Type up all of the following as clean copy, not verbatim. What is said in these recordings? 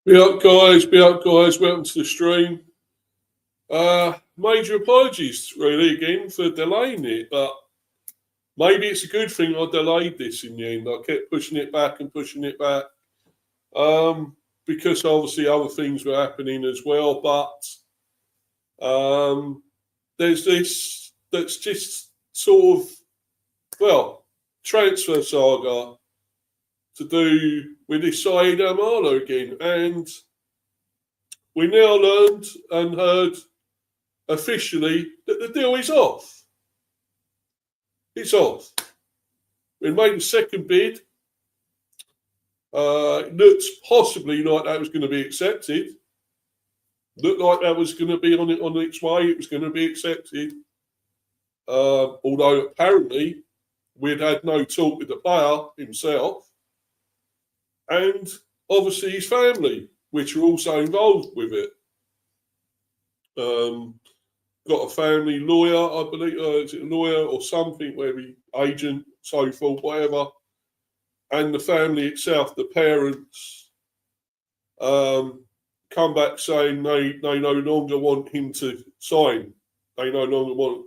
Be up, guys. Be up, guys. Welcome to the stream. Major apologies, really, again, for delaying it, but maybe it's a good thing I delayed this in the end. I kept pushing it back and pushing it back because obviously other things were happening as well. But there's this that's just sort of, well, transfer saga to do with this Saeed Amalo again. And we now learned and heard officially that the deal is off. It's off. We made a second bid. It looked possibly like that was going to be accepted. Looked like that was going to be on its way. It was going to be accepted. Although apparently we'd had no talk with the player himself. And obviously his family, which are also involved with it. Got a family lawyer, I believe. Is it a lawyer or something, whether agent, so forth, whatever. And the family itself, the parents, come back saying they no longer want him to sign. They no longer want.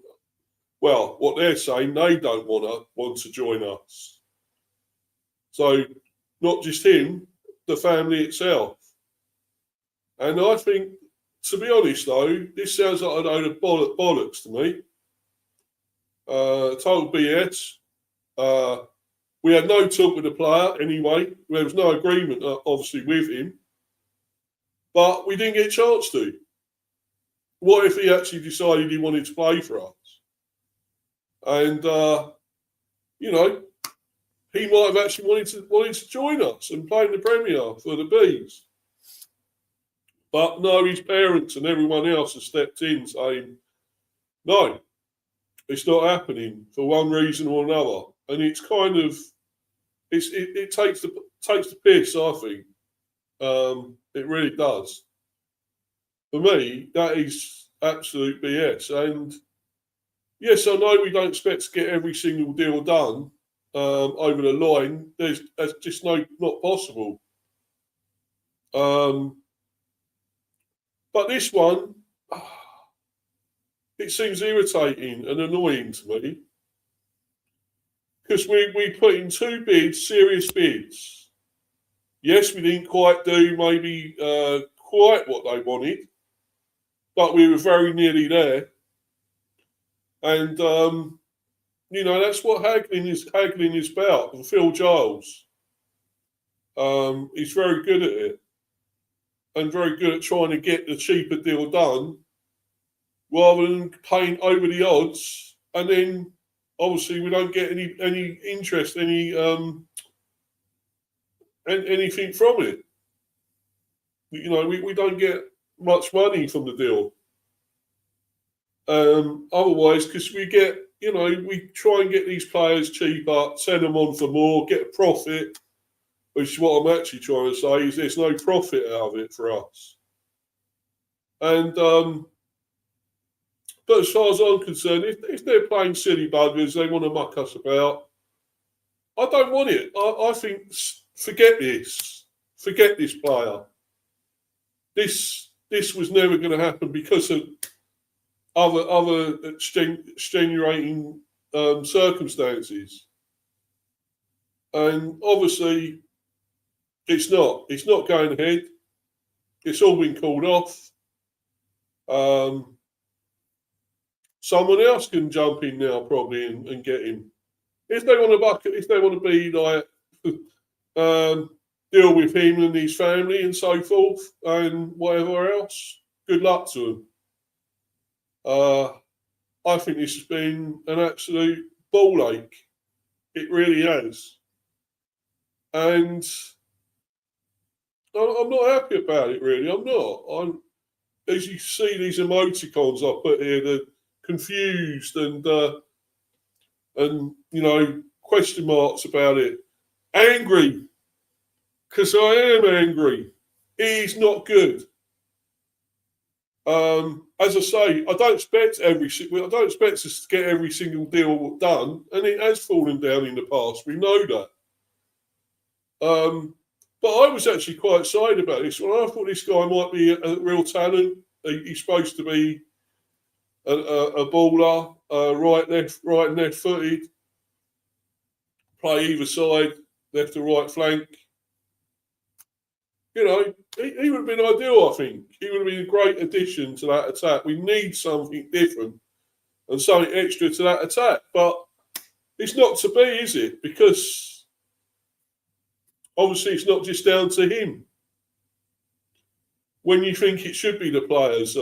Well, what they're saying, they don't want to join us. So, not just him, the family itself. And I think, to be honest, though, this sounds like a load of bollocks to me. Total BS. We had no talk with the player anyway. There was no agreement, obviously, with him. But we didn't get a chance to. What if he actually decided he wanted to play for us? And, he might have actually wanted to join us and play in the Premier for the Bees. But no, his parents and everyone else has stepped in saying, no, it's not happening for one reason or another. And it's kind of, it takes the piss, I think. It really does. For me, that is absolute BS. And yes, I know we don't expect to get every single deal done over the line. That's just not possible. But this one, it seems irritating and annoying to me because we put in two bids, serious bids. Yes, we didn't quite do maybe quite what they wanted, but we were very nearly there. And that's what haggling is about. And Phil Giles, he's very good at it. And very good at trying to get the cheaper deal done rather than paying over the odds. And then obviously we don't get any interest, anything from it. We don't get much money from the deal. Otherwise, because we get, we try and get these players cheaper, send them on for more, get a profit. Which is what I'm actually trying to say, is there's no profit out of it for us. And, but as far as I'm concerned, if they're playing silly buggers, they want to muck us about, I don't want it. I think, forget this. Forget this player. This was never going to happen because of other extenuating circumstances. And obviously, it's not going ahead. It's all been called off. Someone else can jump in now probably and get him. If they want to be like deal with him and his family and so forth and whatever else, good luck to them. I think this has been an absolute ball ache. It really has. And I'm not happy about it, really. I'm not. As you see these emoticons I put here, they're confused and question marks about it. Angry, because I am angry. He's not good. As I say, I don't expect us to get every single deal done, and it has fallen down in the past. We know that. But I was actually quite excited about this one. I thought this guy might be a real talent. He's supposed to be a baller, right and left footed, play either side, left or right flank. You know, he would have been ideal, I think. He would have been a great addition to that attack. We need something different and something extra to that attack. But it's not to be, is it? Because obviously it's not just down to him. When you think it should be the players'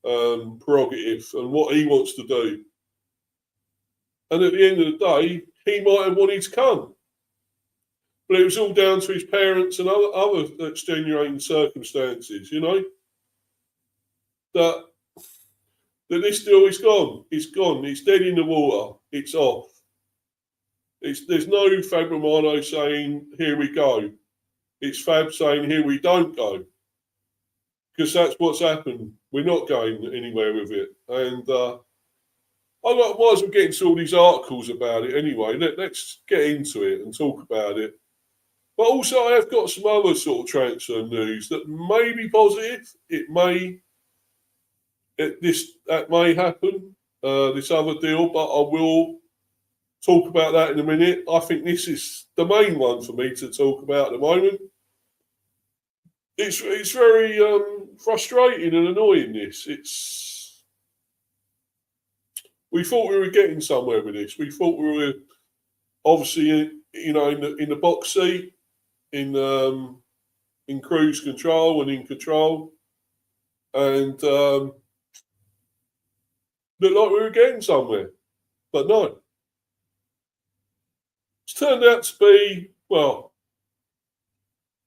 prerogative and what he wants to do. And at the end of the day, he might have wanted to come. But it was all down to his parents and other extenuating circumstances, you know. That this deal is gone. It's gone. It's dead in the water. It's off. There's no Fab Romano saying, here we go. It's Fab saying, here we don't go. Because that's what's happened. We're not going anywhere with it. And I might as well get into all these articles about it anyway. Let's get into it and talk about it. But also, I have got some other sort of transfer news that may be positive. That may happen, this other deal, but I will talk about that in a minute. I think this is the main one for me to talk about at the moment. It's very frustrating and annoying. We thought we were getting somewhere with this. We thought we were obviously, in the box seat, in cruise control and in control, and looked like we were getting somewhere, but no. It's turned out to be, well,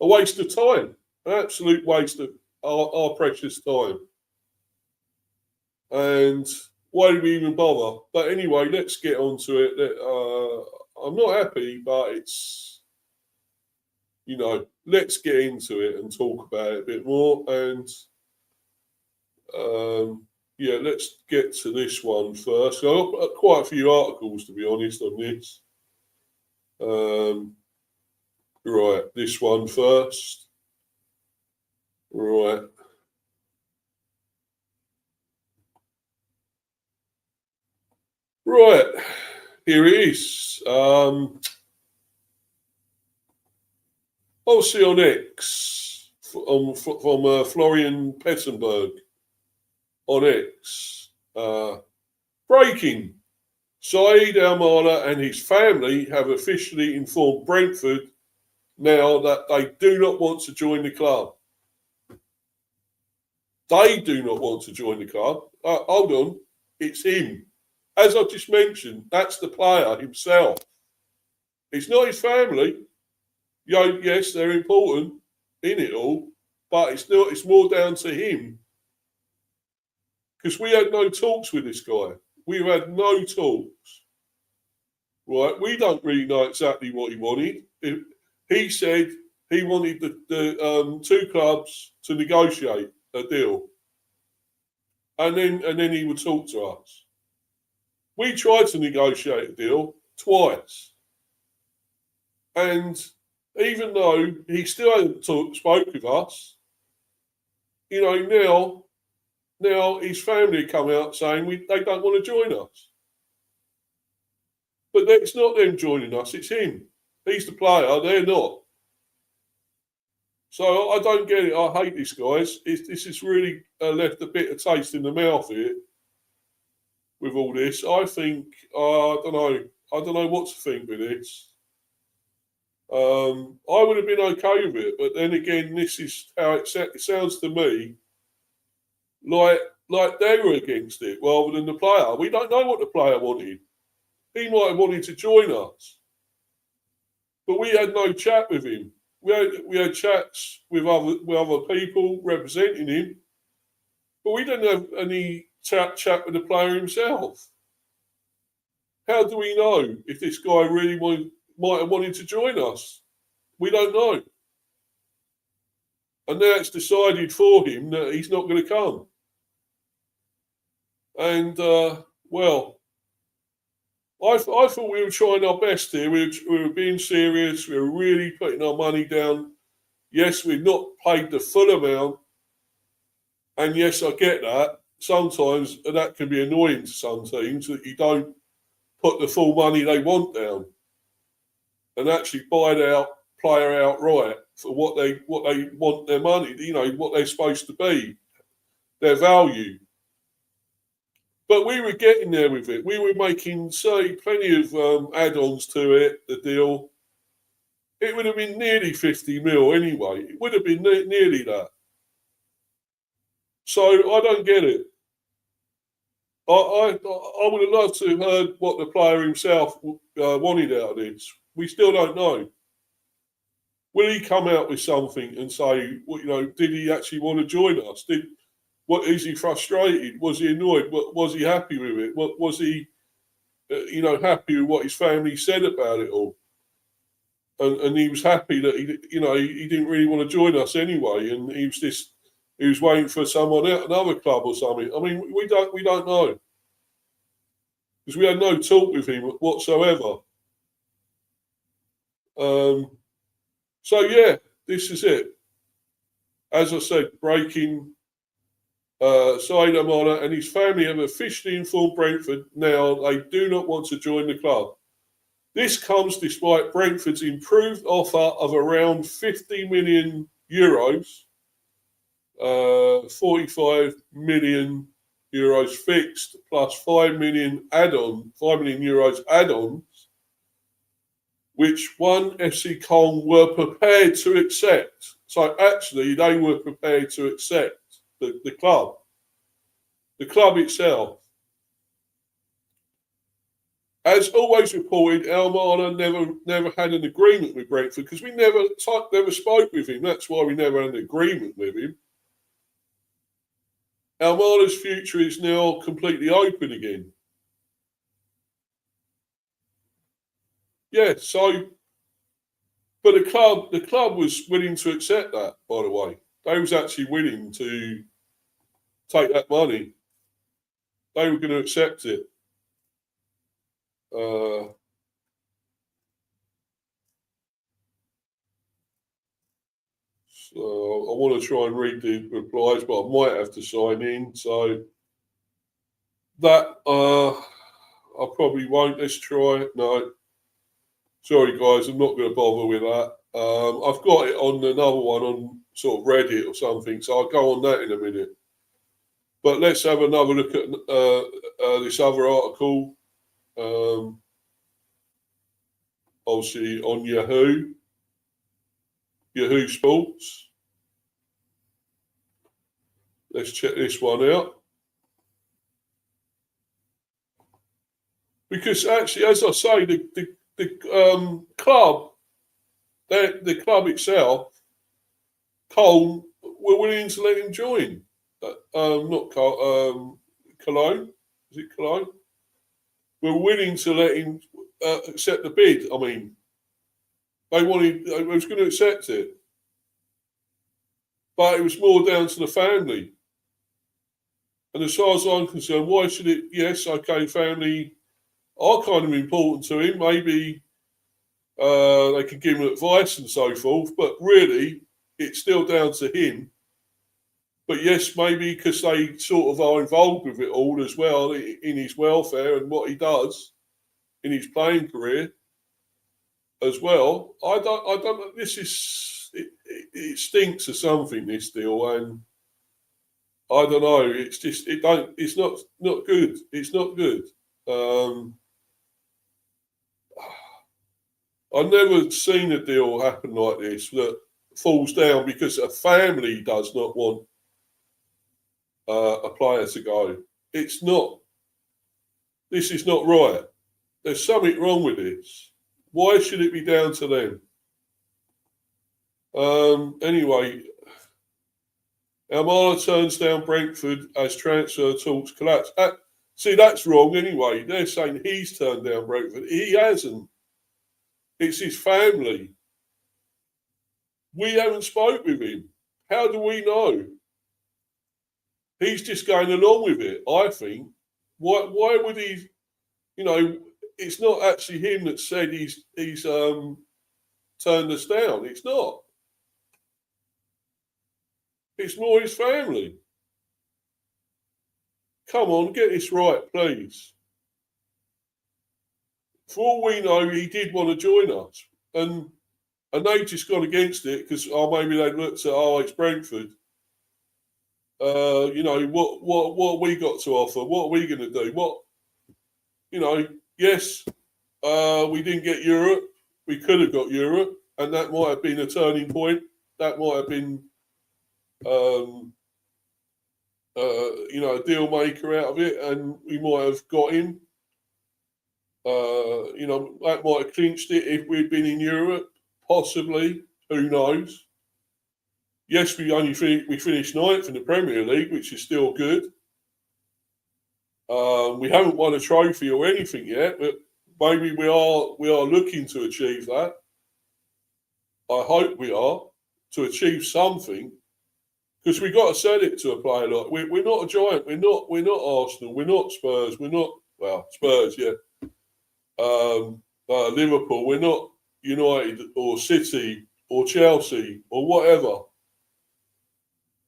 a waste of time, an absolute waste of our precious time. And why did we even bother? But anyway, let's get on to it. I'm not happy, but it's, let's get into it and talk about it a bit more. And let's get to this one first. I've got quite a few articles, to be honest, on this. Right, this one first. Right. Right, here it is. Obviously on X, from Florian Pettenberg on X. Breaking. Saeed Almada and his family have officially informed Brentford now that they do not want to join the club. They do not want to join the club. Hold on, it's him. As I just mentioned, that's the player himself. It's not his family. Yes, they're important in it all, but it's not. It's more down to him. Because we had no talks with this guy. We've had no talks. Right? We don't really know exactly what he wanted. He said he wanted the two clubs to negotiate a deal. And then he would talk to us. We tried to negotiate a deal twice. And even though he still hadn't spoke with us, now his family come out saying they don't want to join us. But it's not them joining us, it's him. He's the player, they're not. So I don't get it. I hate this, guys. This has really left a bitter taste in the mouth here with all this. I think, I don't know what to think with this. I would have been okay with it, but then again, this is how it sounds to me like they were against it rather than the player. We don't know what the player wanted. He might have wanted to join us, but we had no chat with him. We had chats with other people representing him, but we didn't have any chat with the player himself. How do we know if this guy really might have wanted to join us? We don't know. And now it's decided for him that he's not going to come. And, I thought we were trying our best here. We were being serious. We were really putting our money down. Yes, we've not paid the full amount. And yes, I get that. Sometimes that can be annoying to some teams that you don't put the full money they want down and actually buy the player outright for what they want their money, what they're supposed to be, their value. But we were getting there with it. We were making, plenty of add-ons to it, the deal. It would have been nearly 50 mil anyway. It would have been nearly that. So I don't get it. I would have loved to have heard what the player himself wanted out of this. We still don't know. Will he come out with something and say, did he actually want to join us? Is he frustrated? Was he annoyed? Was he happy with it? Was he, happy with what his family said about it all? And he was happy that he didn't really want to join us anyway, and he was waiting for someone at another club or something. I mean, we don't know because we had no talk with him whatsoever. So yeah, this is it. As I said, breaking. Said Amana and his family have officially informed Brentford now they do not want to join the club. This comes despite Brentford's improved offer of around 50 million euros, 45 million euros fixed plus 5 million euros add-ons, which one FC Köln were prepared to accept. So actually, they were prepared to accept the club itself. As always reported, Almana never had an agreement with Brentford because we never spoke with him. That's why we never had an agreement with him. Almana's future is now completely open again. Yeah, so, but the club was willing to accept that, by the way. They was actually willing to take that money. They were going to accept it. So I want to try and read the replies, but I might have to sign in. So that I probably won't. Let's try it. No. Sorry, guys, I'm not going to bother with that. I've got it on another one on sort of Reddit or something, so I'll go on that in a minute. But let's have another look at this other article. Obviously on Yahoo Sports. Let's check this one out. Because actually, as I say, the club, the club itself, Cole, were willing to let him join. Not Cole, Cologne. Is it Cologne? We're willing to let him accept the bid. I mean, they was going to accept it. But it was more down to the family. And as far as I'm concerned, why should it? Yes, okay, family are kind of important to him. Maybe they can give him advice and so forth. But really, it's still down to him. But yes, maybe because they sort of are involved with it all as well in his welfare and what he does in his playing career as well. I don't. This is it stinks of something, this deal, and I don't know. It's just It's not good. It's not good. I've never seen a deal happen like this that falls down because a family does not want a player to go. It's not. This is not right. There's something wrong with this. Why should it be down to them? Anyway, Almana turns down Brentford as transfer talks collapse. See, that's wrong anyway. They're saying he's turned down Brentford. He hasn't. It's his family. We haven't spoke with him. How do we know? He's just going along with it, I think. Why would he, it's not actually him that said he's turned us down. It's not. It's more his family. Come on, get this right, please. For all we know, he did want to join us, and they just gone against it because maybe they looked at it's Brentford. What we got to offer? What are we going to do? Yes, we didn't get Europe. We could have got Europe, and that might have been a turning point. That might have been, a deal maker out of it, and we might have got him. That might have clinched it if we'd been in Europe, possibly. Who knows? Yes, we finished ninth in the Premier League, which is still good. We haven't won a trophy or anything yet, but maybe we are looking to achieve that. I hope we are to achieve something, because we got to sell it to a player like we're not a giant. We're not Arsenal. We're not Spurs. We're not Spurs. Yeah. Liverpool. We're not United or City or Chelsea or whatever.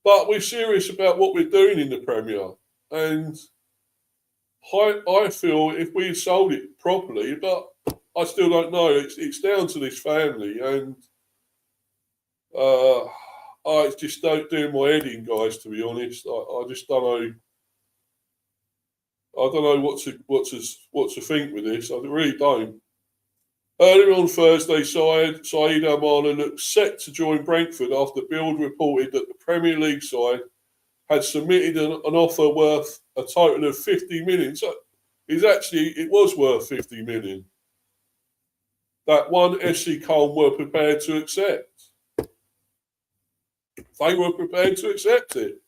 But we're serious about what we're doing in the Premier, and I feel if we had sold it properly, but I still don't know. It's down to this family, and it's just doing my head in, guys. To be honest, I just don't know. I don't know what to think with this. I really don't. Earlier on Thursday, Saeed Amala looked set to join Brentford after Bild reported that the Premier League side had submitted an offer worth a total of 50 million. So it was worth 50 million. That one SC Cole were prepared to accept. They were prepared to accept it.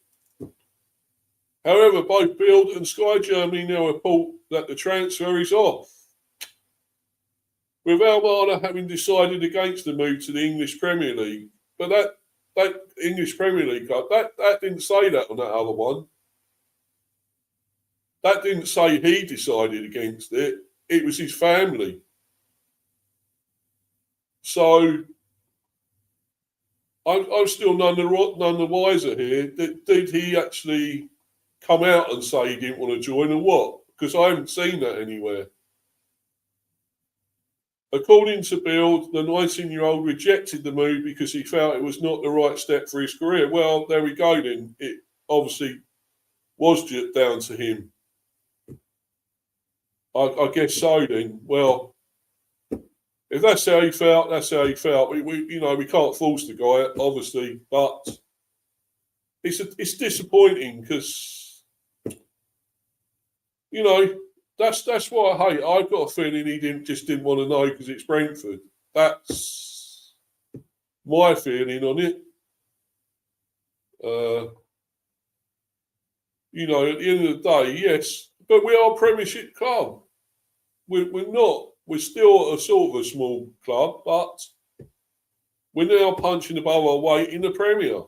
However, both Bild and Sky Germany now report that the transfer is off, with Almada having decided against the move to the English Premier League. But that English Premier League club, that didn't say that on that other one. That didn't say he decided against it. It was his family. So I'm still none the wiser here. Did he actually come out and say he didn't want to join, or what? Because I haven't seen that anywhere. According to Bild, the 19-year-old rejected the move because he felt it was not the right step for his career. Well, there we go then. It obviously was just down to him. I guess so then. Well, if that's how he felt, that's how he felt. We can't force the guy, obviously, but it's disappointing because, that's what I hate. I've got a feeling he didn't want to know because it's Brentford. That's my feeling on it. At the end of the day, yes, but we are a Premiership club. We're not. We're still a sort of a small club, but we're now punching above our weight in the Premier.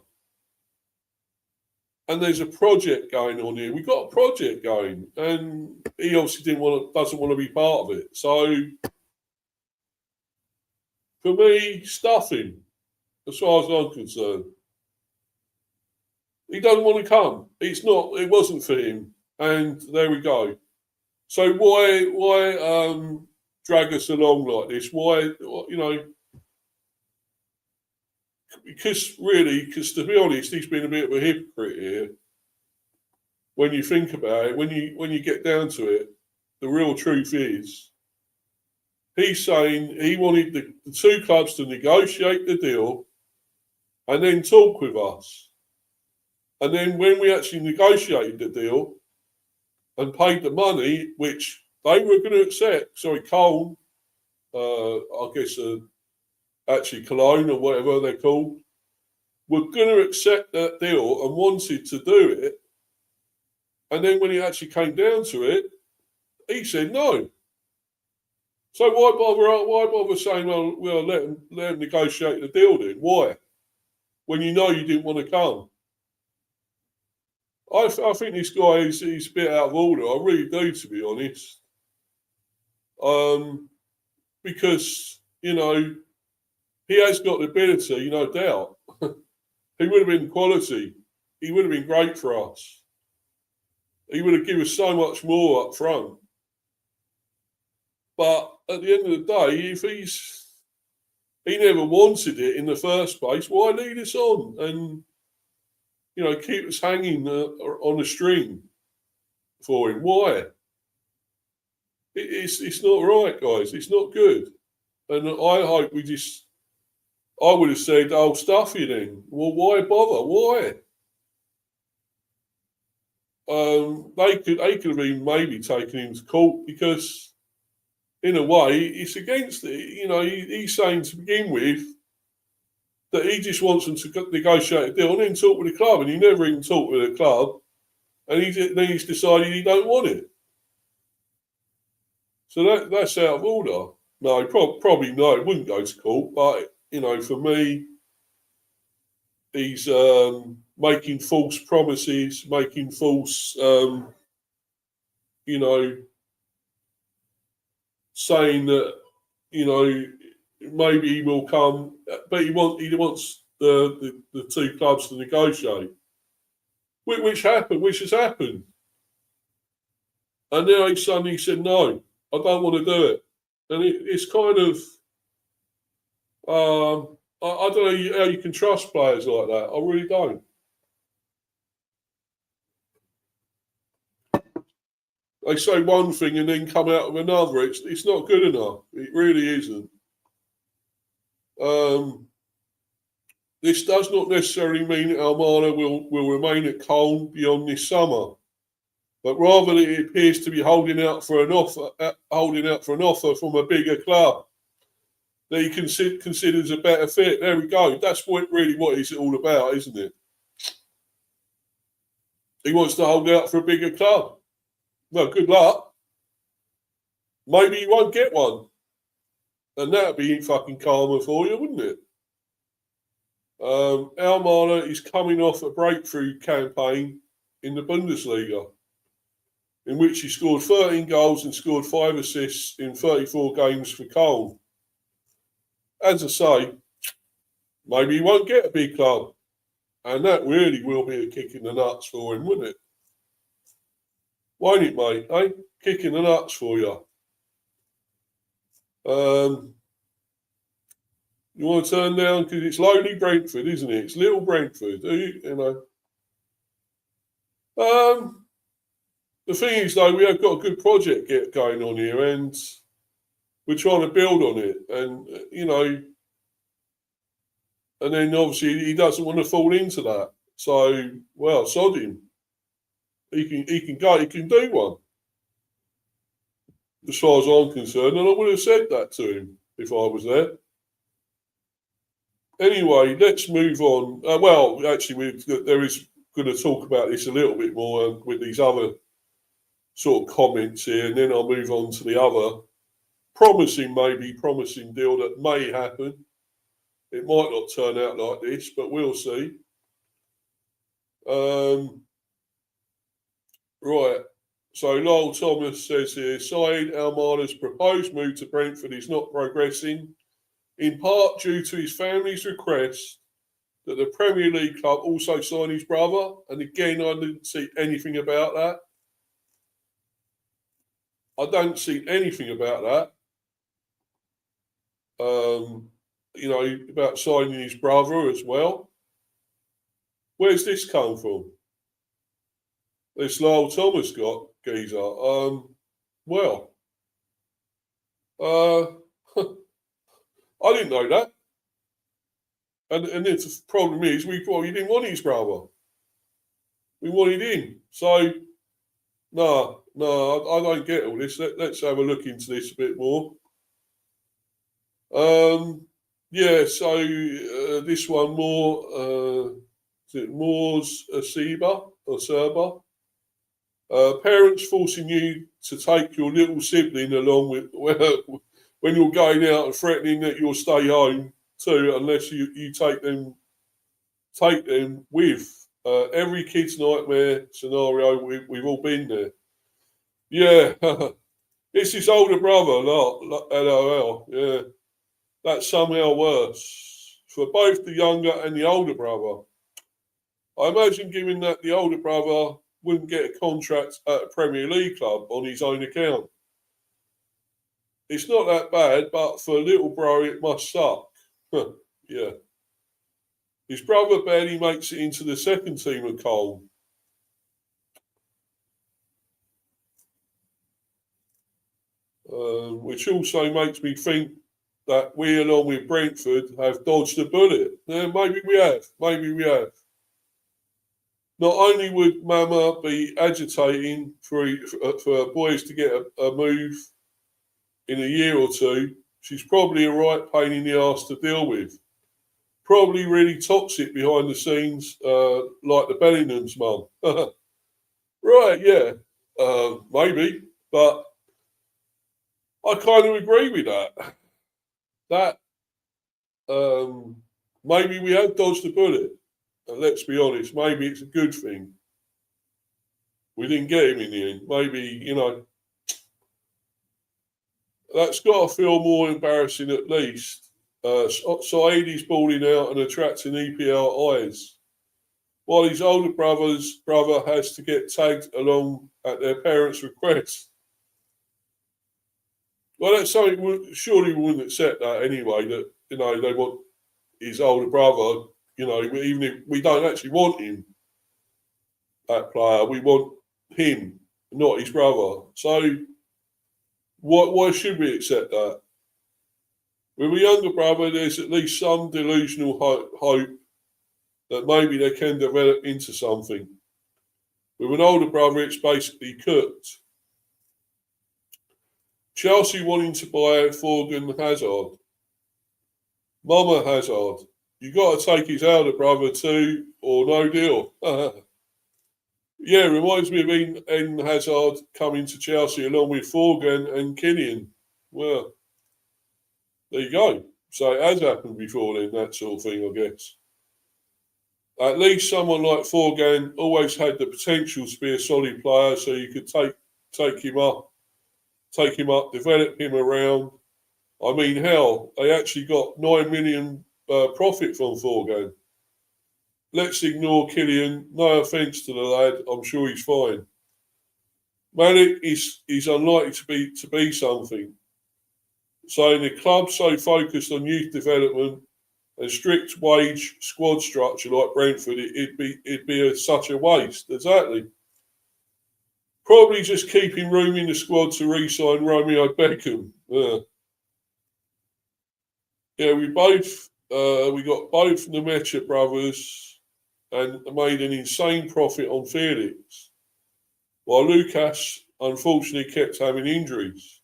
And there's a project going on here. We've got a project going, and he obviously doesn't want to be part of it. So, for me, stuff him, as far as I'm concerned. He doesn't want to come. It wasn't for him, and there we go. So why drag us along like this? Why, Because to be honest, he's been a bit of a hypocrite here. When you think about it, when you get down to it, the real truth is, he's saying he wanted the two clubs to negotiate the deal and then talk with us. And then when we actually negotiated the deal and paid the money, which they were going to accept, Cole, I guess actually Cologne or whatever they're called, were going to accept that deal and wanted to do it. And then when it actually came down to it, he said no. So why bother saying, well, let them negotiate the deal then? Why? When you know you didn't want to come. I think this guy is a bit out of order. I really do, to be honest. because, you know, he has got the ability, no doubt. He would have been quality. He would have been great for us. He would have given us so much more up front. But at the end of the day, if he never wanted it in the first place, why lead us on and, you know, keep us hanging on a string for him? Why? It's not right, guys. It's not good. And I hope I would have said, oh, stuff you then. Well, why bother? Why? They could have been maybe taken him to court because, in a way, it's against it. You know, he's saying to begin with that he just wants them to negotiate a deal and then talk with the club, and he never even talked with the club, and then he's decided he don't want it. So that's out of order. No, probably no, it wouldn't go to court, but, you know, for me, he's making false promises, making false, you know, saying that, you know, maybe he will come, but he wants the two clubs to negotiate, which has happened. And now he suddenly said, no, I don't want to do it. And it's kind of, I don't know how you can trust players like that. I really don't. They say one thing and then come out with another. It's not good enough. It really isn't. This does not necessarily mean that Almada will remain at Colne beyond this summer, but rather that it appears to be holding out for an offer from a bigger club that he considers a better fit. There we go. That's really what it's all about, isn't it? He wants to hold out for a bigger club. Well, good luck. Maybe you won't get one. And that'd be fucking karma for you, wouldn't it? Almada is coming off a breakthrough campaign in the Bundesliga, in which he scored 13 goals and scored 5 assists in 34 games for Colne. As I say, maybe he won't get a big club. And that really will be a kick in the nuts for him, wouldn't it? Won't it, mate? Eh? Kick in the nuts for you. You want to turn down because it's lowly Brentford, isn't it? It's little Brentford, you know. The thing is, though, we have got a good project going on here, and we're trying to build on it. And, you know, and then obviously he doesn't want to fall into that. So, well, sod him. He can go. He can do one. As far as I'm concerned, and I would have said that to him if I was there. Anyway, let's move on. Well, actually, there is going to talk about this a little bit more with these other sort of comments here, and then I'll move on to the other promising deal that may happen. It might not turn out like this, but we'll see. Right. So Lyle Thomas says here, Saeed Almada's proposed move to Brentford is not progressing, in part due to his family's request that the Premier League club also sign his brother. And again, I didn't see anything about that. I don't see anything about that. You know, about signing his brother as well. Where's this come from? This Lyle Thomas got, geezer. Well, I didn't know that. And the problem is, we didn't want his brother. We wanted him. So, no, I don't get all this. Let's have a look into this a bit more. Yeah, so this one more, is it Moore's Asiba or Serba? Parents forcing you to take your little sibling along with when you're going out and threatening that you'll stay home too, unless you take them with. Every kid's nightmare scenario. We've all been there. Yeah, It's his older brother, LOL. Yeah, that's somehow worse for both the younger and the older brother. I imagine, given that the older brother wouldn't get a contract at a Premier League club on his own account. It's not that bad, but for little bro, it must suck. Yeah. His brother barely makes it into the second team at Cole. Which also makes me think that we, along with Brentford, have dodged a bullet. Yeah, maybe we have. Maybe we have. Not only would Mama be agitating for boys to get a move in a year or two, she's probably a right pain in the arse to deal with. Probably really toxic behind the scenes, like the Bellingham's mum. Right, yeah, maybe, but I kind of agree with that. That maybe we have dodged a bullet. And let's be honest, maybe it's a good thing. We didn't get him in the end. Maybe, that's got to feel more embarrassing at least. Saeedi's balling out and attracting EPL eyes, while his older brother has to get tagged along at their parents' request. Well, that's something. Surely we wouldn't accept that anyway. That they want his older brother. Even if we don't actually want him, that player, we want him, not his brother. So, why should we accept that? With a younger brother, there's at least some delusional hope that maybe they can develop into something. With an older brother, it's basically cooked. Chelsea wanting to buy Thorgan Hazard. Mama Hazard. You got to take his elder brother too, or no deal. Yeah, reminds me of Eden Hazard coming to Chelsea along with Thorgan and Killian. Well, there you go. So it has happened before then, that sort of thing, I guess. At least someone like Thorgan always had the potential to be a solid player, so you could take him up, develop him around. I mean, hell, they actually got 9 million profit from Thorgan. Let's ignore Killian. No offence to the lad, I'm sure he's fine. Malik is unlikely to be something. So in a club so focused on youth development and strict wage squad structure like Brentford, it'd be such a waste. Exactly. Probably just keeping room in the squad to re-sign Romeo Beckham. Yeah, we got both Nemecha brothers and made an insane profit on Felix, while Lucas unfortunately kept having injuries.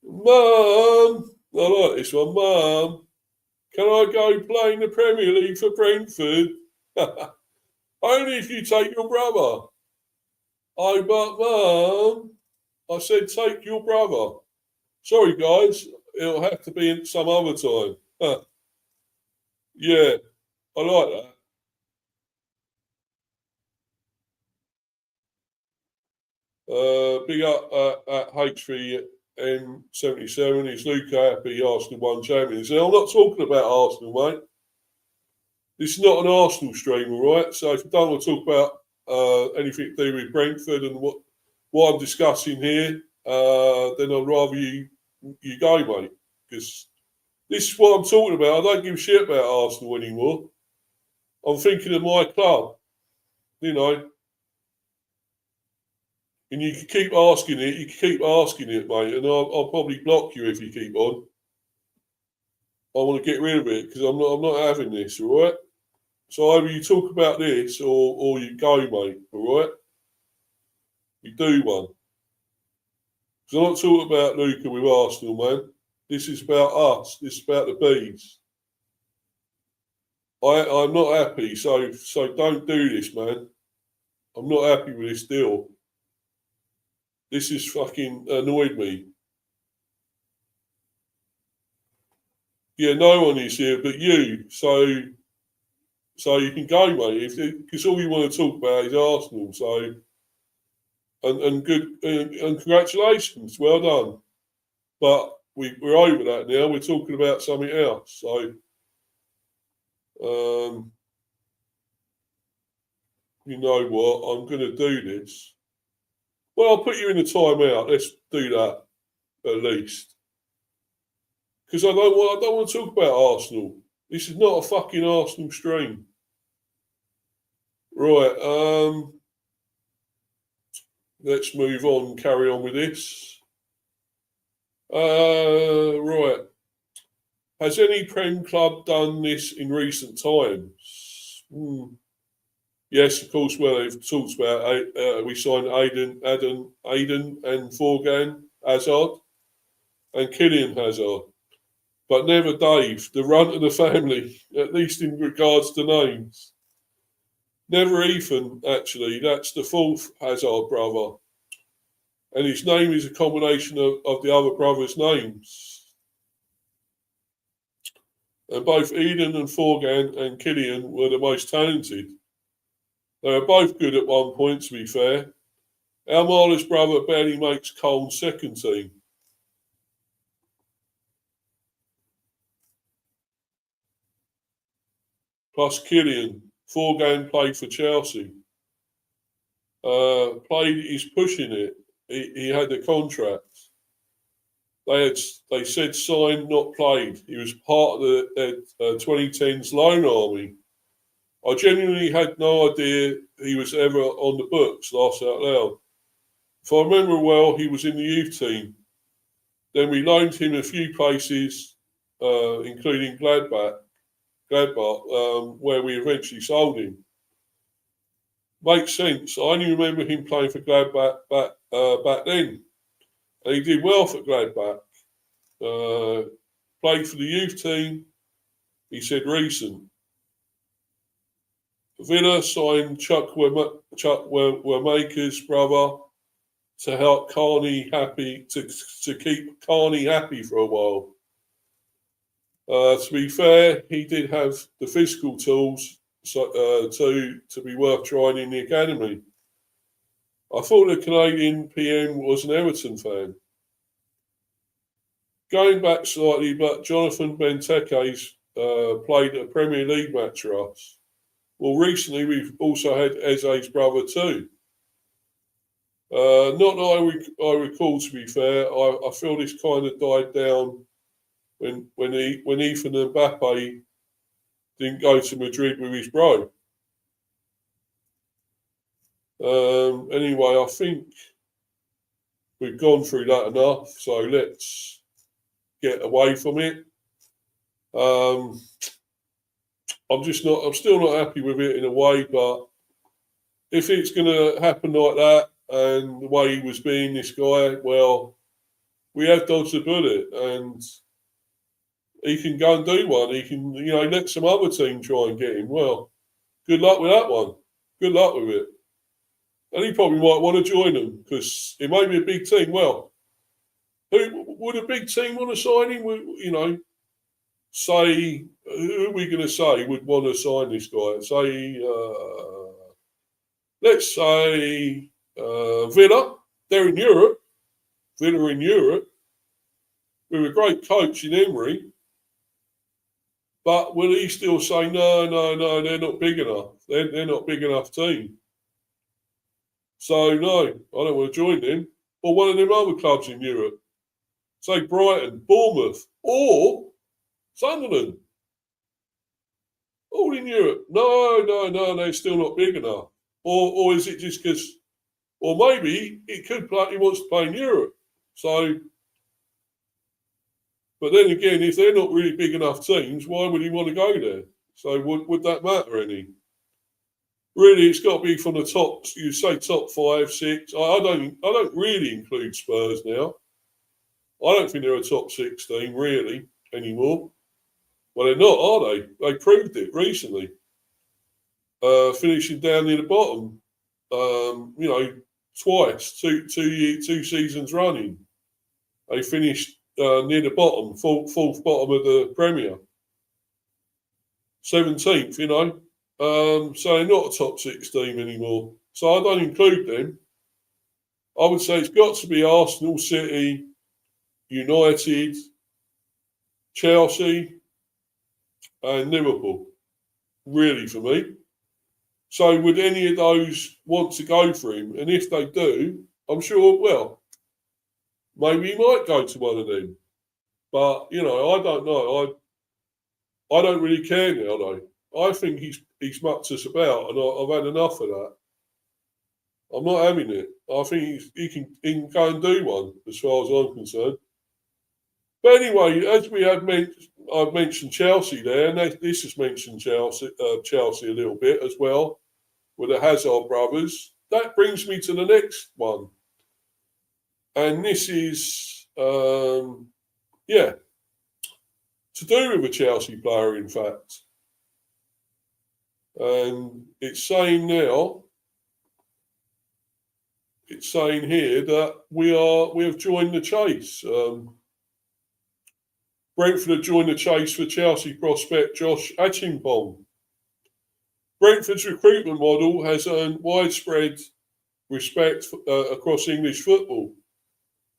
Mum, I like this one. Mum, can I go play in the Premier League for Brentford? Only if you take your brother. Oh, but Mum, I said take your brother. Sorry, guys, it'll have to be some other time. Yeah, I like that. Big up at H3M77. Is Luca happy Arsenal won champions? I'm not talking about Arsenal, mate. This is not an Arsenal stream, all right? So if you don't want to talk about anything to do with Brentford and what I'm discussing here, then I'd rather you go, mate. Because this is what I'm talking about. I don't give a shit about Arsenal anymore. I'm thinking of my club, And you can keep asking it, mate, and I'll probably block you if you keep on. I want to get rid of it because I'm not having this, all right? So either you talk about this or you go, mate, all right? You do one. Because I'm not talking about Luca with Arsenal, man. This is about us. This is about the bees. I'm not happy, so don't do this, man. I'm not happy with this deal. This has fucking annoyed me. Yeah, no one is here but you. So you can go, mate. Because all you want to talk about is Arsenal. So and good and congratulations, well done. But we're over that now. We're talking about something else. So, you know what? I'm going to do this. Well, I'll put you in a timeout. Let's do that at least, because I don't want to talk about Arsenal. This is not a fucking Arsenal stream. Right. Let's move on. Carry on with this. Right. Has any Prem club done this in recent times? Yes, of course. Well, they've talked about we signed Aiden and Forgan Hazard and Kylian Hazard, but never Dave, the runt of the family, at least in regards to names. Never Ethan, actually. That's the fourth Hazard brother, and his name is a combination of the other brothers' names. And both Eden and Forgan and Kylian were the most talented. They were both good at one point, to be fair. Almala's brother barely makes Cole's second team. Plus Kylian. Forgan played for Chelsea. He's pushing it. He had a contract. They said signed, not played. He was part of the 2010s loan army. I genuinely had no idea he was ever on the books, laugh out loud. If I remember well, he was in the youth team. Then we loaned him a few places, including Gladbach, where we eventually sold him. Makes sense. I only remember him playing for Gladbach back then. And he did well for Gladbach. Played for the youth team. He said recent. Villa signed Chuck Wermaker's brother to help Carney happy, to keep Carney happy for a while. To be fair, he did have the physical tools to be worth trying in the academy. I thought the Canadian PM was an Everton fan. Going back slightly, but Jonathan Benteke's played a Premier League match for us. Well, recently we've also had Eze's brother too. Not that I recall, to be fair. I feel this kind of died down when Ethan and Mbappe didn't go to Madrid with his bro. Anyway, I think we've gone through that enough, so let's get away from it. I'm still not happy with it in a way, but if it's going to happen like that and the way he was being this guy, well, we have dodged a bullet and he can go and do one. He can, let some other team try and get him. Well, good luck with that one. Good luck with it. And he probably might want to join them because it may be a big team. Well, who would a big team want to sign him? Say, who are we going to say would want to sign this guy? Say, let's say Villa. They're in Europe. Villa in Europe. With a great coach in Emery. But will he still say, no, they're not big enough. They're not big enough team. So, no, I don't want to join them. Or one of them other clubs in Europe. Say Brighton, Bournemouth, or Sunderland. All in Europe. No, they're still not big enough. Or is it just because, or maybe it could play, he wants to play in Europe. So, but then again, if they're not really big enough teams, why would he want to go there? So would that matter any? Really, it's got to be from the top. You say top 5, 6. I don't really include Spurs now. I don't think they're a top 6 team really anymore. Well, they're not, are they? They proved it recently. Finishing down near the bottom, twice, two seasons running. They finished near the bottom, fourth bottom of the Premier. 17th, so they're not a top 6 team anymore. So I don't include them. I would say it's got to be Arsenal, City, United, Chelsea, and Liverpool, really, for me. So would any of those want to go for him? And if they do, I'm sure, well, maybe he might go to one of them. But, you know, I don't know. I don't really care now, though. I think he's mucked us about, and I've had enough of that. I'm not having it. I think he can go and do one, as far as I'm concerned. But anyway, as I've mentioned Chelsea there, and this has mentioned Chelsea a little bit as well, with the Hazard brothers. That brings me to the next one. And this is, to do with a Chelsea player, in fact. And it's saying here that we have joined the chase. Brentford have joined the chase for Chelsea prospect Josh Achimpong. Brentford's recruitment model has earned widespread respect across English football,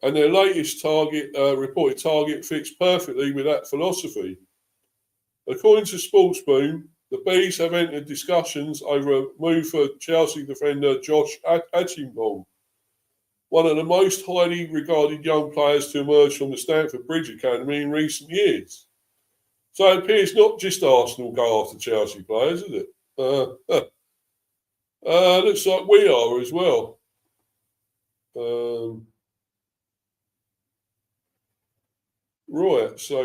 and their latest reported target fits perfectly with that philosophy. According to Sportsboom, the Bees have entered discussions over a move for Chelsea defender Josh Achimpong, one of the most highly regarded young players to emerge from the Stamford Bridge Academy in recent years. So it appears not just Arsenal go after Chelsea players, is it? Looks like we are as well. Right, so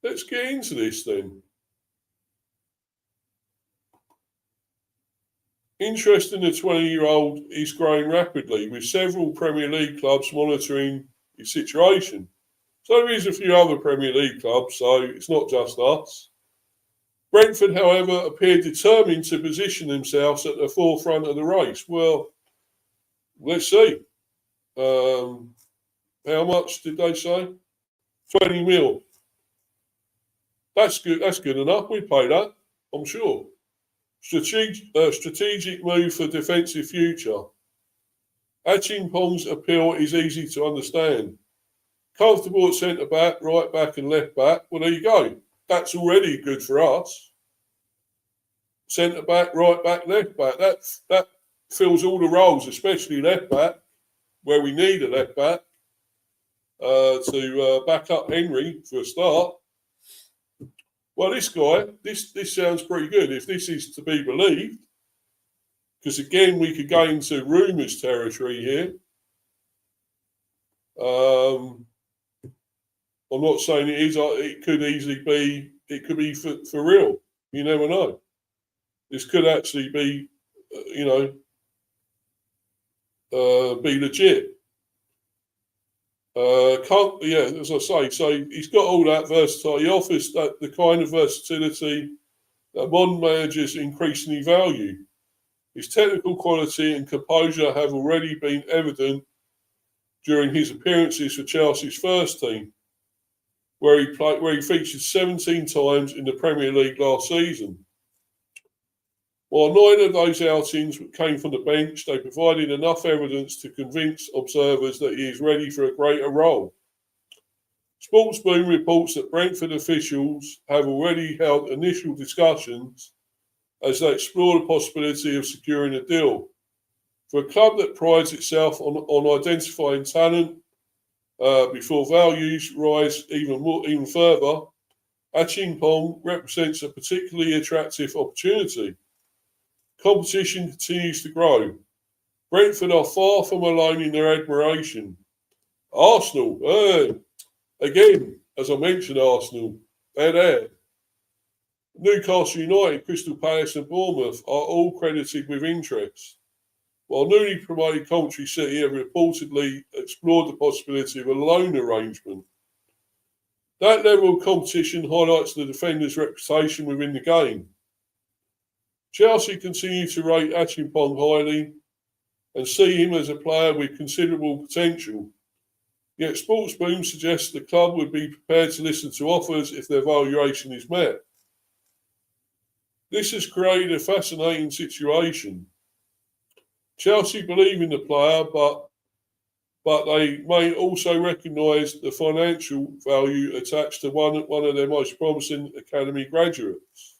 let's get into this then. Interest in the 20-year-old is growing rapidly, with several Premier League clubs monitoring his situation. So there is a few other Premier League clubs, so it's not just us. Brentford, however, appear determined to position themselves at the forefront of the race. Well, let's see. How much did they say? 20 mil. That's good. That's good enough. We pay that, I'm sure. Strategic move for defensive future. Achimpong's appeal is easy to understand. Comfortable at centre back, right back, and left back. Well, there you go. That's already good for us. Centre back, right back, left back. That fills all the roles, especially left back, where we need a left back to back up Henry for a start. Well, this guy, this sounds pretty good if this is to be believed, because again we could go into rumours territory here. I'm not saying it is. It could easily be. It could be for real. You never know. This could actually be, be legit. As I say, so he's got all that versatility. He offers the kind of versatility that modern managers increasingly value. His technical quality and composure have already been evident during his appearances for Chelsea's first team, where he featured 17 times in the Premier League last season. While 9 of those outings came from the bench, they provided enough evidence to convince observers that he is ready for a greater role. Sportsboom reports that Brentford officials have already held initial discussions as they explore the possibility of securing a deal. For a club that prides itself on identifying talent before values rise even further, Achimpong represents a particularly attractive opportunity. Competition continues to grow. Brentford are far from alone in their admiration. Arsenal, again, as I mentioned, Arsenal, they're there. Newcastle United, Crystal Palace and Bournemouth are all credited with interest, while newly promoted Coventry City have reportedly explored the possibility of a loan arrangement. That level of competition highlights the defender's reputation within the game. Chelsea continue to rate Achimpong highly and see him as a player with considerable potential. Yet Sportsboom suggests the club would be prepared to listen to offers if their valuation is met. This has created a fascinating situation. Chelsea believe in the player, but they may also recognise the financial value attached to one of their most promising academy graduates.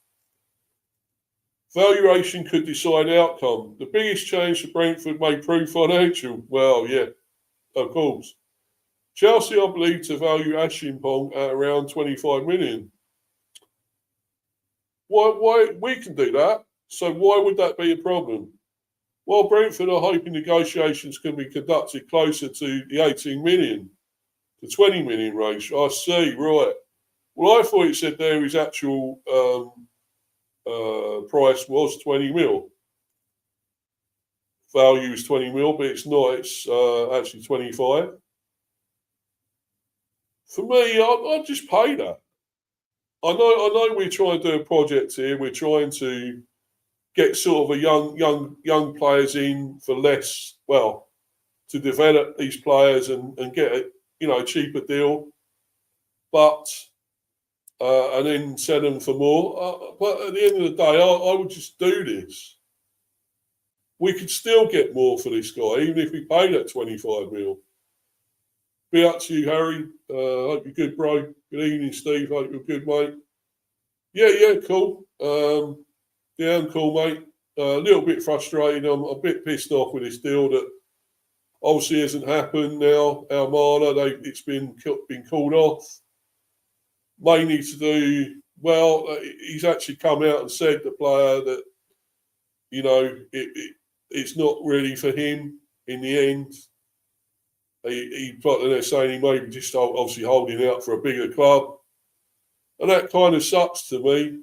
Valuation could decide outcome. The biggest change for Brentford may prove financial. Well, yeah, of course. Chelsea are believed to value Achimpong at around 25 million. Why we can do that? So why would that be a problem? Well, Brentford are hoping negotiations can be conducted closer to the 18 million to 20 million range. I see, right. Well, I thought it said there his actual price was 20 mil. Value is 20 mil, but it's not. It's actually 25. For me, I'd just pay that. I know we're trying to do a project here. We're trying to get sort of a young players in for less, well, to develop these players and get a cheaper deal, but and then sell them for more. But at the end of the day, I would just do this. We could still get more for this guy, even if we paid that 25 mil. Be up to you, Harry. Hope you're good, bro. Good evening, Steve. Hope you're good, mate. Yeah, cool. Yeah, I'm cool, mate. A little bit frustrated. I'm a bit pissed off with this deal that obviously hasn't happened now. Almada, it's been called off. Mainly to do, well, he's actually come out and said, the player, that, it's not really for him in the end. They're saying he may be just obviously holding out for a bigger club. And that kind of sucks to me.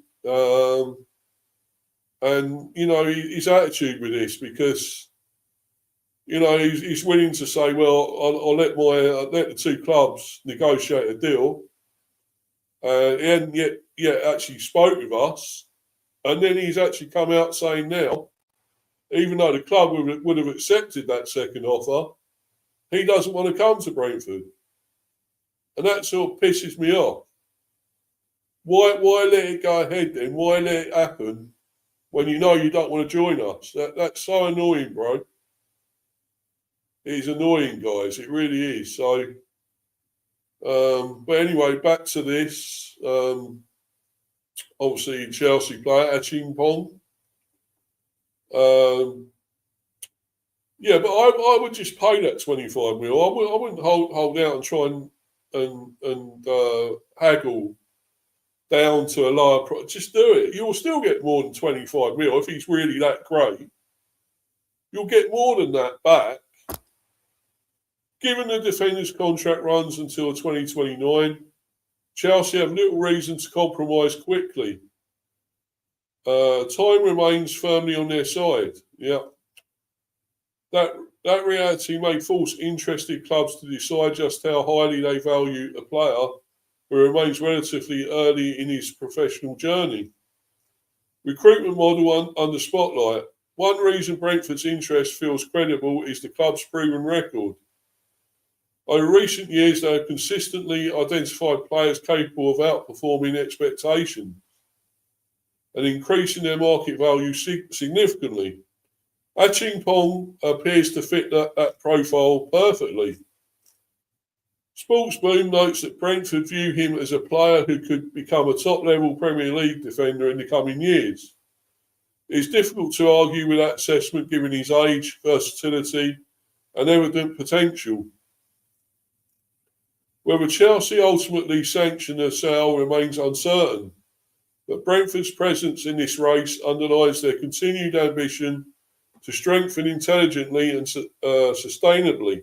And, his attitude with this, because, he's willing to say, well, I'll let the two clubs negotiate a deal. He hadn't yet actually spoke with us. And then he's actually come out saying now, even though the club would have accepted that second offer, he doesn't want to come to Brentford. And that sort of pisses me off. Why let it go ahead then? Why let it happen when you know you don't want to join us? That's so annoying, bro. It is annoying, guys. It really is. So, but anyway, back to this. Obviously, Chelsea player, Achimpong. Yeah, but I would just pay that 25 mil. I wouldn't hold out and try and haggle down to a lower price. Just do it. You'll still get more than 25 mil if he's really that great. You'll get more than that back. Given the defender's contract runs until 2029, Chelsea have little reason to compromise quickly. Time remains firmly on their side. Yeah. That reality may force interested clubs to decide just how highly they value a player who remains relatively early in his professional journey. Recruitment model under spotlight. One reason Brentford's interest feels credible is the club's proven record. Over recent years, they have consistently identified players capable of outperforming expectations and increasing their market value significantly. Achimpong appears to fit that profile perfectly. Sportsboom notes that Brentford view him as a player who could become a top-level Premier League defender in the coming years. It's difficult to argue with that assessment given his age, versatility and evident potential. Whether Chelsea ultimately sanction the sale remains uncertain, but Brentford's presence in this race underlines their continued ambition to strengthen intelligently and sustainably.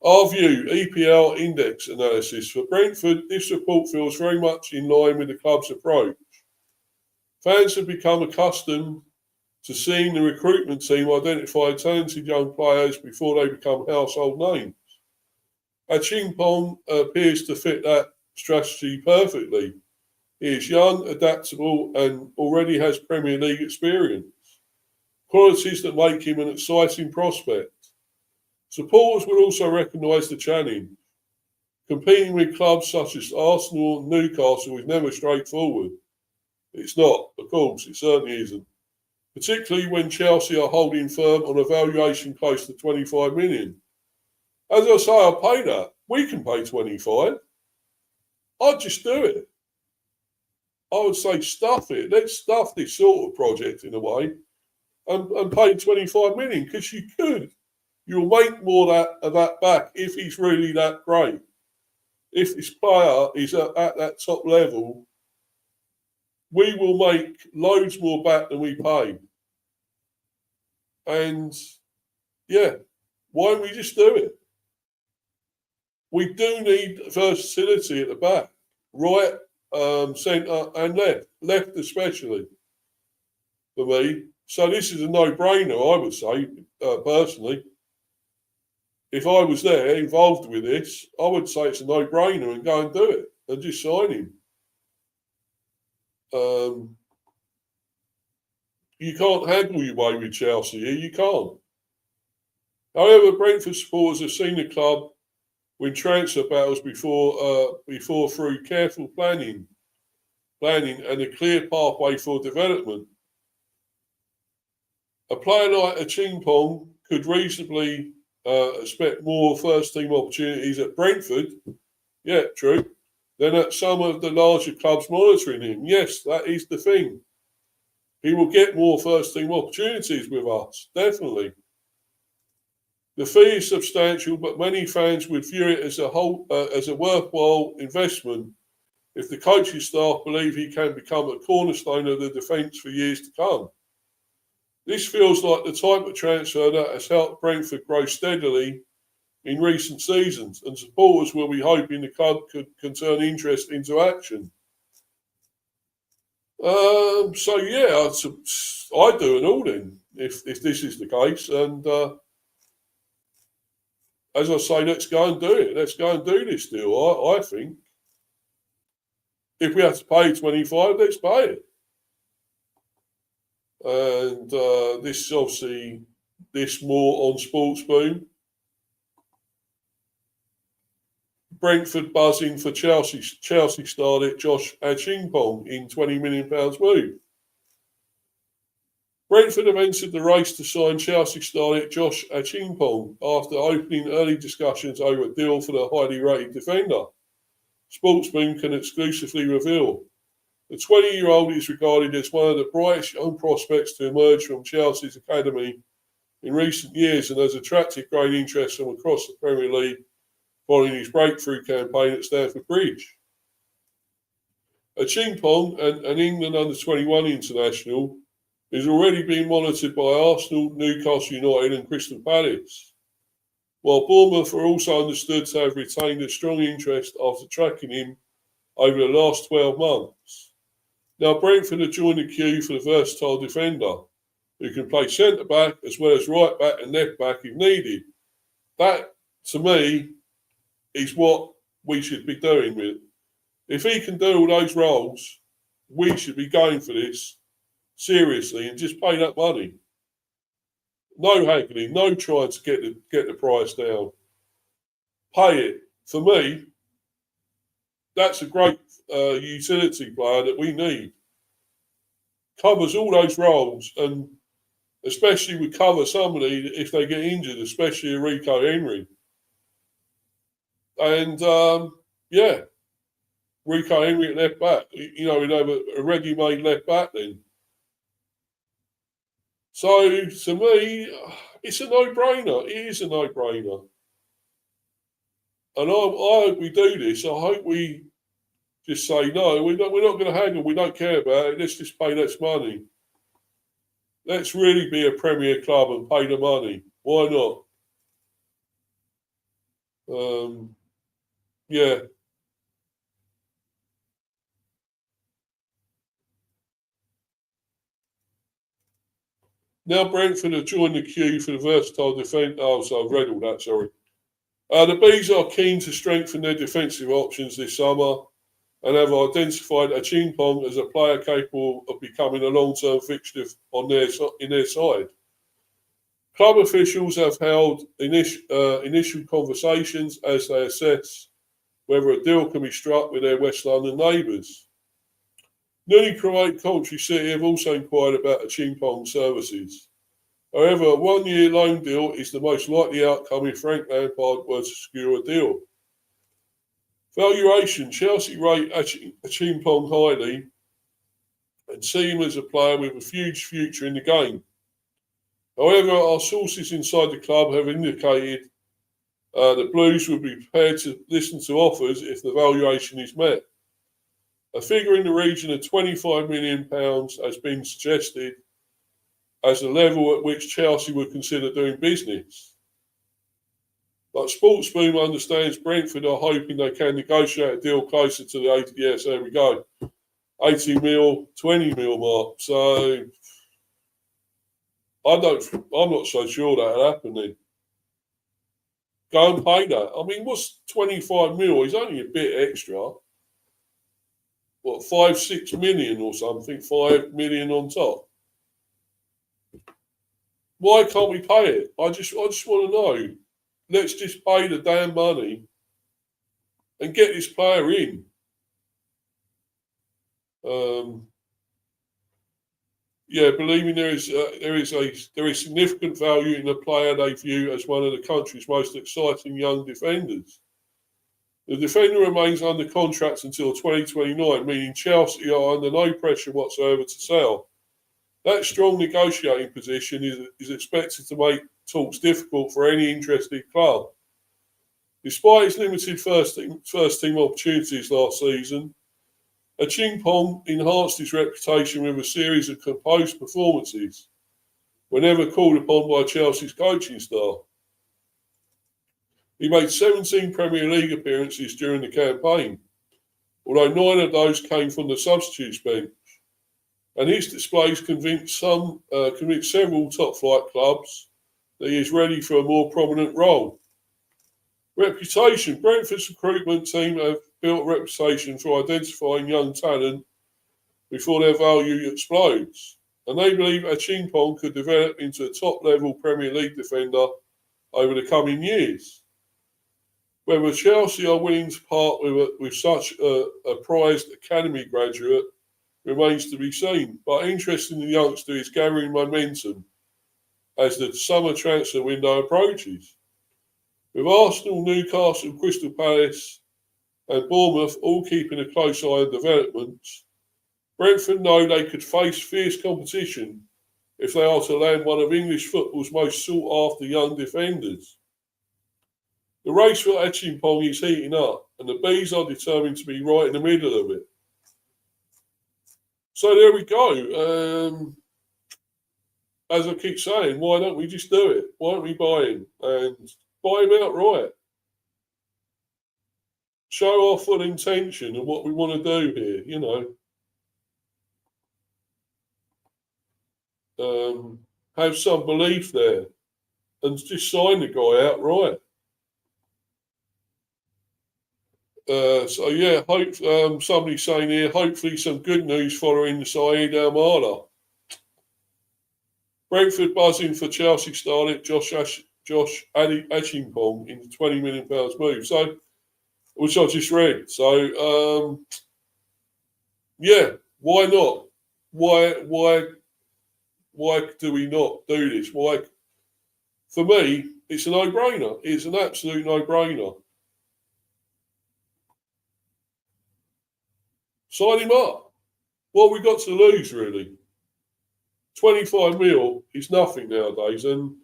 Our view, EPL index analysis. For Brentford, this report feels very much in line with the club's approach. Fans have become accustomed to seeing the recruitment team identify talented young players before they become household names. Achimpong appears to fit that strategy perfectly. He is young, adaptable, and already has Premier League experience. Qualities that make him an exciting prospect. Supporters will also recognise the challenge. Competing with clubs such as Arsenal and Newcastle is never straightforward. It's not, of course, it certainly isn't. particularly when Chelsea are holding firm on a valuation close to 25 million. As I say, I'll pay that. We can pay 25. I'd just do it. I would say stuff it. Let's stuff this sort of project in a way and pay 25 million, because you could. You'll make more of that back if he's really that great. If this player is at that top level, we will make loads more back than we paid. And yeah, why don't we just do it? We do need versatility at the back, right, centre and left. Left especially, for me. So this is a no-brainer, I would say, personally. If I was there involved with this, I would say it's a no-brainer and go and do it and just sign him. You can't haggle your way with Chelsea here. You can't. However, Brentford supporters have seen the club win transfer battles before through careful planning and a clear pathway for development. A player like Achimpong could reasonably expect more first-team opportunities at Brentford. Yeah, true. Then at some of the larger clubs monitoring him. Yes, that is the thing. He will get more first-team opportunities with us, definitely. The fee is substantial, but many fans would view it as a worthwhile investment if the coaching staff believe he can become a cornerstone of the defence for years to come. This feels like the type of transfer that has helped Brentford grow steadily in recent seasons, and supporters will be hoping the club can turn interest into action. So yeah, I'd do an all-in if this is the case, and as I say, let's go and do it. Let's go and do this deal. I think if we have to pay 25, let's pay it. And this obviously more on Sportsboom. Brentford buzzing for Chelsea starlet Josh Achimpong in £20 million move. Brentford have entered the race to sign Chelsea starlet Josh Achimpong after opening early discussions over a deal for the highly rated defender. Sportsboom can exclusively reveal the 20-year-old is regarded as one of the brightest young prospects to emerge from Chelsea's academy in recent years and has attracted great interest from across the Premier League following his breakthrough campaign at Stamford Bridge. Achimpong, an England under-21 international, is already being monitored by Arsenal, Newcastle United and Crystal Palace, while Bournemouth are also understood to have retained a strong interest after tracking him over the last 12 months. Now, Brentford have joined the queue for the versatile defender who can play centre-back as well as right-back and left-back if needed. That, to me, is what we should be doing with it. If he can do all those roles, we should be going for this seriously and just pay that money. No haggling, no trying to get the price down. Pay it. For me, that's a great utility player that we need. Covers all those roles, and especially would cover somebody if they get injured, especially Rico Henry. And yeah, Rico Henry at left back. You know, we'd have a ready-made left back then. So to me, it's a no-brainer. It is a no-brainer. And I hope we do this. I hope we just say, no, we're not going to haggle. We don't care about it. Let's just pay less money. Let's really be a Premier club and pay the money. Why not? Yeah. Now Brentford have joined the queue for the versatile defence. Oh, so I've read all that, sorry. The Bees are keen to strengthen their defensive options this summer and have identified Achimpong as a player capable of becoming a long-term fixture in their side. Club officials have held initial conversations as they assess whether a deal can be struck with their West London neighbours. Newly created Coventry City have also inquired about Achimpong services. However, a 1-year loan deal is the most likely outcome if Frank Lampard were to secure a deal. Valuation: Chelsea rate Achimpong highly and see him as a player with a huge future in the game. However, our sources inside the club have indicated that Blues would be prepared to listen to offers if the valuation is met. A figure in the region of £25 million has been suggested as the level at which Chelsea would consider doing business. But Sportsboom understands Brentford are hoping they can negotiate a deal closer to the 80. Yes, there we go. 80 mil, 20 mil mark. So I'm not so sure that'll happen then. Go and pay that. I mean, what's 25 mil? It's only a bit extra. What, 5-6 million or something? 5 million on top. Why can't we pay it? I just want to know. Let's just pay the damn money and get this player in. Believe me, there is significant value in a player they view as one of the country's most exciting young defenders. The defender remains under contract until 2029, meaning Chelsea are under no pressure whatsoever to sell. That strong negotiating position is expected to make talks difficult for any interested club. Despite his limited first team opportunities last season, Achimpong enhanced his reputation with a series of composed performances whenever called upon by Chelsea's coaching staff. He made 17 Premier League appearances during the campaign, although 9 of those came from the substitutes bench. And his displays convinced several top-flight clubs that he is ready for a more prominent role. Reputation. Brentford's recruitment team have built a reputation for identifying young talent before their value explodes, and they believe Achimpong could develop into a top-level Premier League defender over the coming years. Whether Chelsea are willing to part with such a prized academy graduate remains to be seen, but interest in the youngster is gathering momentum as the summer transfer window approaches. With Arsenal, Newcastle, Crystal Palace and Bournemouth all keeping a close eye on developments, Brentford know they could face fierce competition if they are to land one of English football's most sought-after young defenders. The race for Achimpong is heating up, and the Bees are determined to be right in the middle of it. So there we go. As I keep saying, why don't we just do it? Why don't we buy him and buy him outright? Show our full intention of what we want to do here, you know. Have some belief there and just sign the guy outright. Somebody's saying here, hopefully some good news following the Saeed Almada. Brentford buzzing for Chelsea starlet Josh Achimpong in the £20 million move. So, which I just read. So, why not? Why do we not do this? Why? For me, it's a no-brainer. It's an absolute no-brainer. Sign him up. What have we got to lose, really? 25 mil is nothing nowadays, and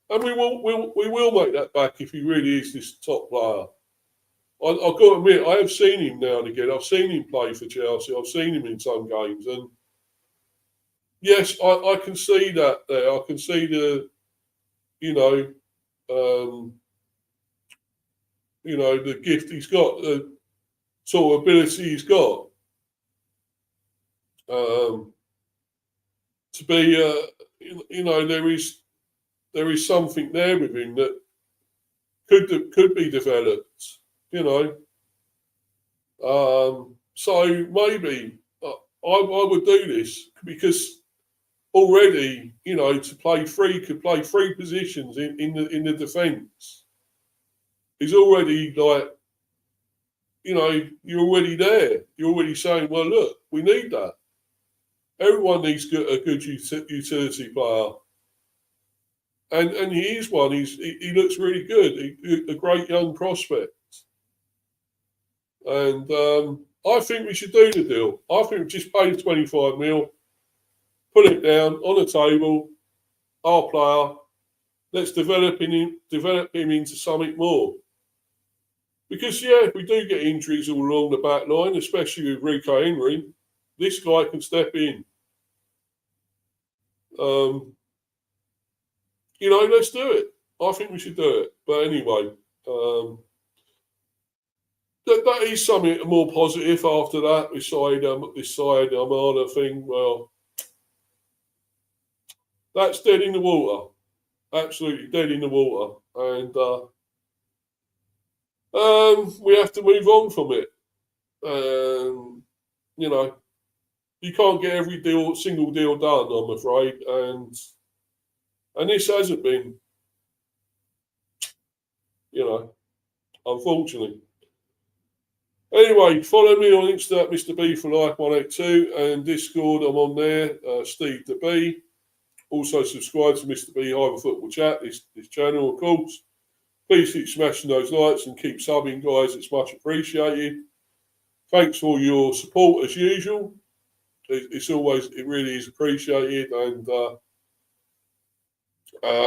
we will make that back if he really is this top player. I've got to admit, I have seen him now and again. I've seen him play for Chelsea. I've seen him in some games, and yes, I can see that there. I can see the, the gift he's got, the sort of ability he's got. To be, there is something there with him that could be developed, So maybe I would do this because already, to play could play 3 positions in the defence. He's already you're already there. You're already saying, well, look, we need that. Everyone needs a good utility player. And he is one. He looks really good. A great young prospect. And I think we should do the deal. I think we just pay the 25 mil, put it down on the table, our player. Let's develop him into something more. Because, if we do get injuries all along the back line, especially with Rico Henry, this guy can step in. Let's do it. I think we should do it. But anyway, that is something more positive after that. This side Armada thing, well, that's dead in the water. Absolutely dead in the water. And we have to move on from it. You can't get every single deal done, I'm afraid. And this hasn't been, unfortunately. Anyway, follow me on Insta at Mr. B for Life 182 and Discord. I'm on there, Steve the B. Also subscribe to Mr. B Hyper Football Chat, this channel, of course. Please keep smashing those likes and keep subbing, guys. It's much appreciated. Thanks for your support as usual. It really is appreciated. And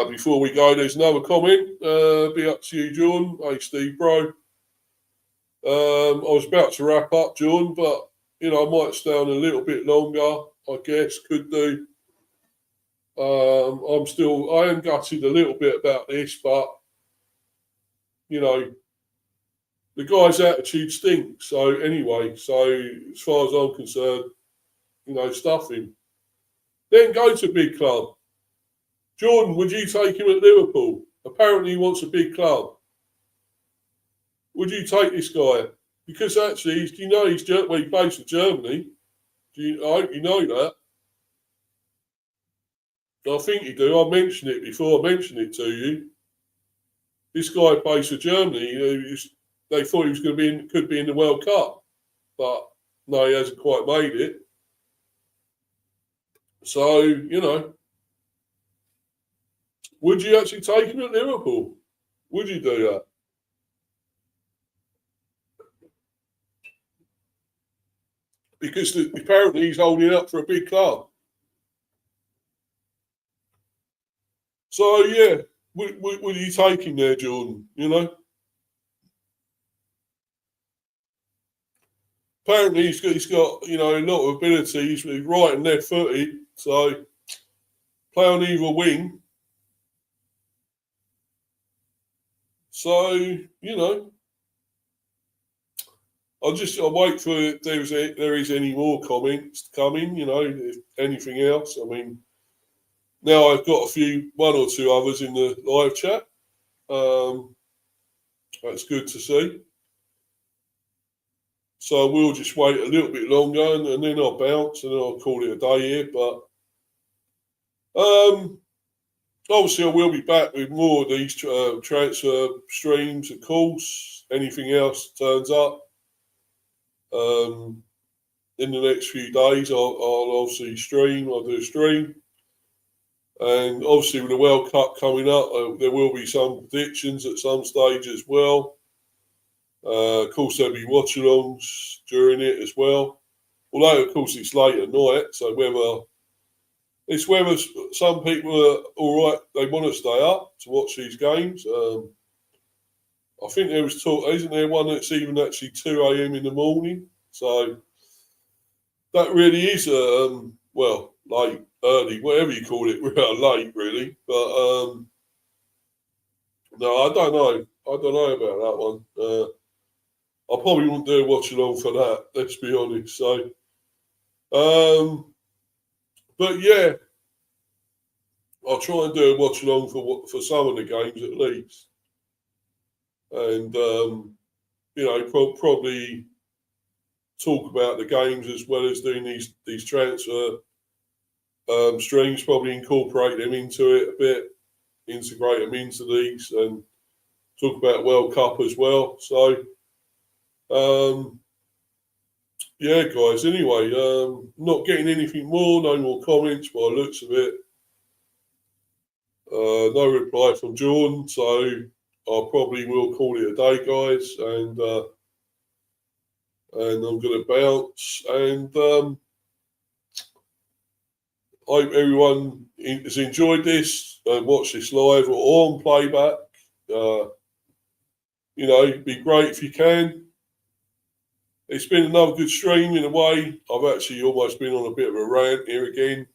before we go, there's another comment. Be up to you, Jordan. Hey, Steve, bro. I was about to wrap up, Jordan, but I might stay on a little bit longer. I guess could do. I am gutted a little bit about this, but the guy's attitude stinks. So anyway, as far as I'm concerned, stuff him. Then go to a big club. Jordan, would you take him at Liverpool? Apparently he wants a big club. Would you take this guy? Because actually, he plays for Germany. I hope you know that. I think you do. I mentioned it before. I mentioned it to you. This guy plays for Germany. They thought he was could be in the World Cup, but no, he hasn't quite made it. So would you actually take him at Liverpool? Would you do that? Because apparently he's holding up for a big club. So would you take him there, Jordan? Apparently he's got a lot of ability. He's right and left footed, so play on either wing. So I'll wait for if there is any more comments coming. If anything else. I mean, now I've got one or two others in the live chat. That's good to see. So we'll just wait a little bit longer and then I'll bounce and then I'll call it a day here. But obviously I will be back with more of these transfer streams, of course. Anything else turns up in the next few days, I'll obviously stream. I'll do a stream. And obviously with the World Cup coming up, there will be some predictions at some stage as well. Of course, there'll be watch-alongs during it as well. Although, of course, it's late at night, so whether some people are all right, they want to stay up to watch these games. I think there was talk, isn't there one that's even actually 2 a.m. in the morning? So that really is, late, early, whatever you call it, late, really. But no, I don't know. I don't know about that one. I probably wouldn't do a watch along for that, let's be honest. So, but yeah, I'll try and do a watch along for some of the games at least. And, probably talk about the games as well as doing these transfer streams, probably incorporate them into it a bit, integrate them into these and talk about World Cup as well. So, yeah, guys. Anyway, not getting anything more. No more comments by the looks of it. No reply from Jordan, so I probably will call it a day, guys. And I'm going to bounce. And I hope everyone has enjoyed this and watched this live or on playback. You know, it'd be great if you can. It's been another good stream in a way. I've actually almost been on a bit of a rant here again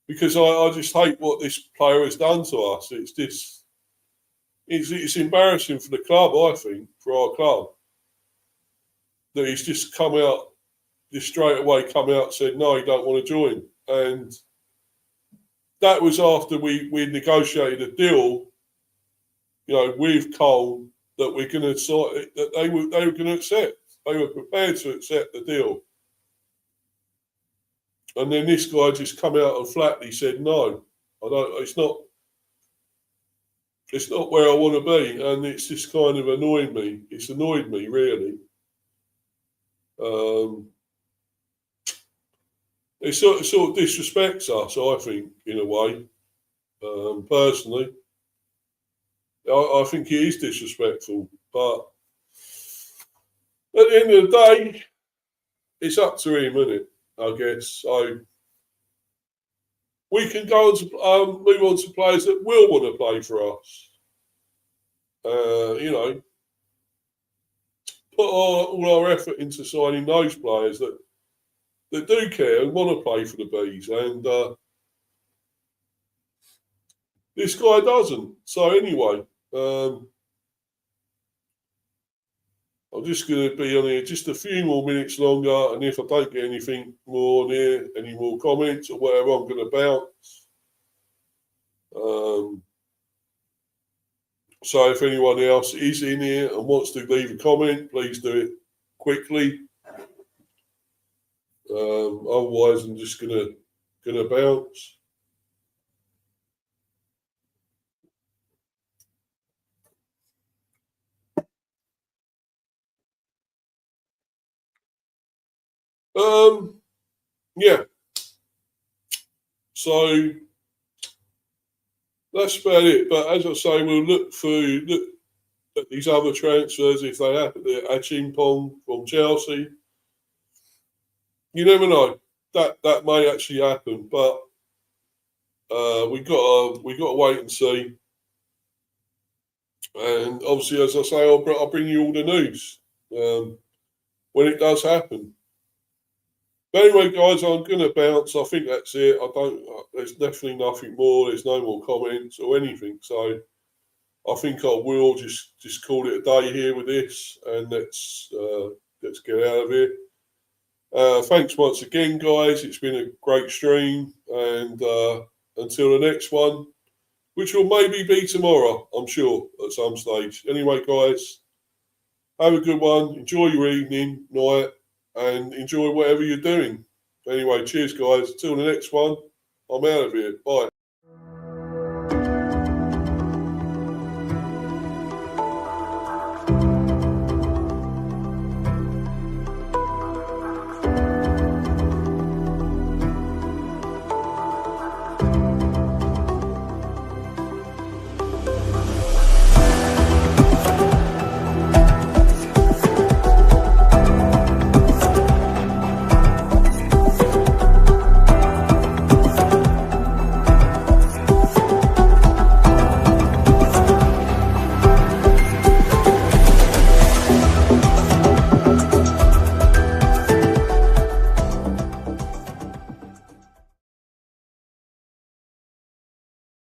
because I just hate what this player has done to us. It's just, it's embarrassing for the club, I think, for our club, that he's just come out, just straight away come out and said, no, he don't want to join. And that was after we negotiated a deal, you know, with Cole that we're going to sort that they were going to accept. They were prepared to accept the deal. And then this guy just come out and flatly said, no, I don't, it's not where I want to be. And it's just kind of annoyed me. It's annoyed me, really. It sort of disrespects us, I think, in a way, personally. I think he is disrespectful, but at the end of the day, it's up to him, isn't it? I guess. So we can go on to move on to players that will want to play for us. You know, put all our effort into signing those players that do care and want to play for the Bees. And this guy doesn't. So anyway, I'm just going to be on here just a few more minutes longer, and if I don't get anything more on here, any more comments or whatever, I'm going to bounce. So if anyone else is in here and wants to leave a comment, please do it quickly. Otherwise, I'm just going to bounce. Yeah. So that's about it. But as I say, we'll look at these other transfers if they happen. Achimpong from Chelsea. You never know. That may actually happen, but we got to wait and see. And obviously, as I say, I'll bring you all the news when it does happen. But anyway, guys, I'm going to bounce. I think that's it. There's definitely nothing more. There's no more comments or anything. So I think I will just call it a day here with this, and let's get out of here. Thanks once again, guys. It's been a great stream, and until the next one, which will maybe be tomorrow, I'm sure, at some stage. Anyway, guys, have a good one. Enjoy your evening, night, and enjoy whatever you're doing. Anyway, cheers, guys. Till the next one, I'm out of here. Bye.